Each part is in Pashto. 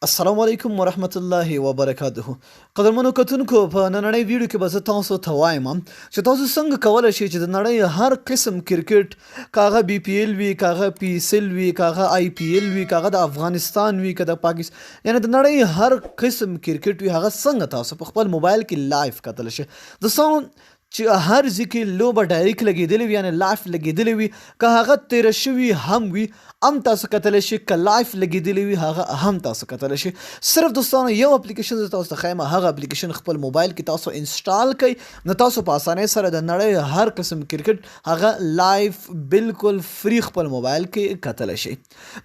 السلام علیکم ورحمت الله وبرکاته. قدرمنو کتونکو په نننۍ ویډیو کې به زه تاسو ته وایم چې تاسو څنګه کولی شئ چې د نړۍ هر قسم کرکټ کاغه بي پی ایل وي کاغه پی ایس ایل وي کاغه آی پی ایل وي کاغه د افغانستان وي که د پاکستان یعنی د نړۍ هر قسم کرکټ وي هغه څنګه تاسو په خپل موبایل کې لایف کتلی شئ. دوستانو چې هر ځکه لوبه ډایرکټ لګېدلې وي یعنی لایف لګېدلې وي که هغه تیره شوي هم وي هم تاسو کتلی شئ که لایف لګېدلې وي هغه هم تاسو کتلی شئ. صرف دوستانو یو اپلیکیشن زه تاسو ته ښیم هغه اپلیکیشن خپل موبایل کې تاسو انسټال کړئ نو تاسو په اسانۍ سره د نړۍ هر قسم کرکټ هغه لایف بالکل فری خپل موبایل کې کتلی شئ.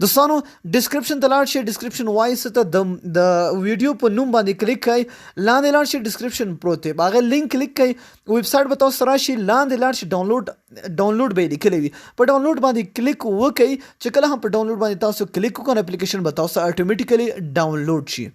دوستانو ډسکرپشن ته لاړ شئ، ډسکرپشن وایس ته د ویډیو په نوم باندې کلیک کړئ، لاندې لاړ شئ ډسکرپشن پروت دی په هغه لینک کلیک کړئ، ویب سایټ به تاسو راشي، لاندې لاړ شئ ډاونلوډ به یې لیکلی وي په ډاونلوډ باندې کلیک وکړئ چې کله هم په ډاونلوډ باندې تاسو کلیک وکړئ اپلیکیشن به تاسو اتوماتیکلی ډاونلوډ شي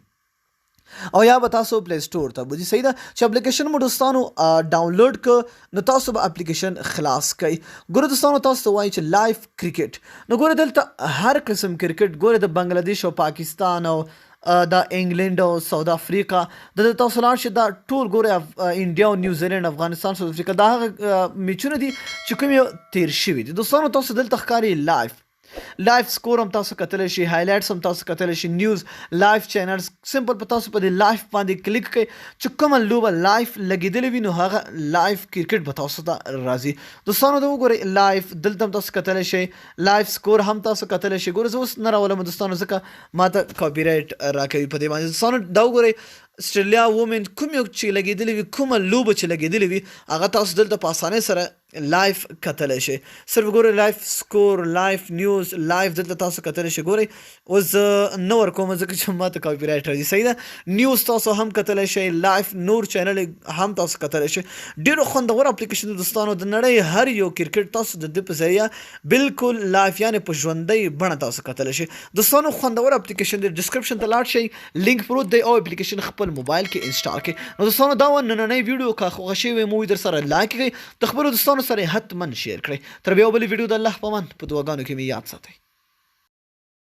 او یا به تاسو پلی سٹور ته بوځي. صحیح ده چې اپلیکیشن مو دوستانو ډاونلوډ ک نو تاسو به اپلیکیشن خلاص کړئ. ګوره دوستانو تاسو ته وایي چې لایف کرکټ نو ګوره دلته هر قسم کرکټ ګوره د بنگلادیش او پاکستان او د انګلند او ساوث افریقا د تاسو لاړ شئ دا ټول ګوره انډیا او نیوزیلینډ افغانستان ساوث افریقا دا هغه میچونه دي چې کوم یو تیر شوي دي. دوستانو تاسو دلته ښکاري لایف سکور هم تاسو کتلی شئ، هایلایټس هم تاسو کتلی شئ، نیوز لایف چینلز سمپل په تاسو په دې لایف باندې کلیک کړئ چې کومه لوبه لایف لګېدلې وي نو هغه لایف کرکټ به تاسو ته راځي. دوستانو دا وګورئ لایف دلته هم تاسو کتلی شئ، لایف سکور هم تاسو کتلی شئ. ګوره زه اوس نه راولم دوستانو ځکه ماته کاپي رایټ راکوي په دې باندې. دوستانو دا وګورئ استرالیا وومن کوم یو چې لګېدلې وي کومه لوبه چې لګېدلې وي هغه تاسو دلته په اسانۍ سره لایف کتلی شئ. صرف ګورئ لایف سکور، لایف نیوز، لایف دلته تاسو کتلی شئ. ګورئ اوس زه نه ورکوم ځکه چې ماته کاپي رایټ راځي. صحیح ده نیوز تاسو هم کتلی شئ، لایف نور چینل هم تاسو کتلی شئ. ډېرو خوندور اپلیکیشن دوستانو د نړۍ هر یو کرکټ تاسو د دې په ذریعه بالکل لایف یعنی په ژوندۍ بڼه تاسو کتلی شئ. دوستانو خوندور اپلیکیشن دی، ډسکرپشن ته لاړ شئ، لینک پروت دی او اپلیکیشن خپل موبایل کې انسټال کړئ. نو دوستانو دا وه نننۍ ویډیو که خوښه شوې مو در سره لایک کړئ، د خپلو دوستانو سره حتما شیر کړئ. تر بیا بلې ویډیو د الله په امان په دعاګانو کې مې یاد ساتئ.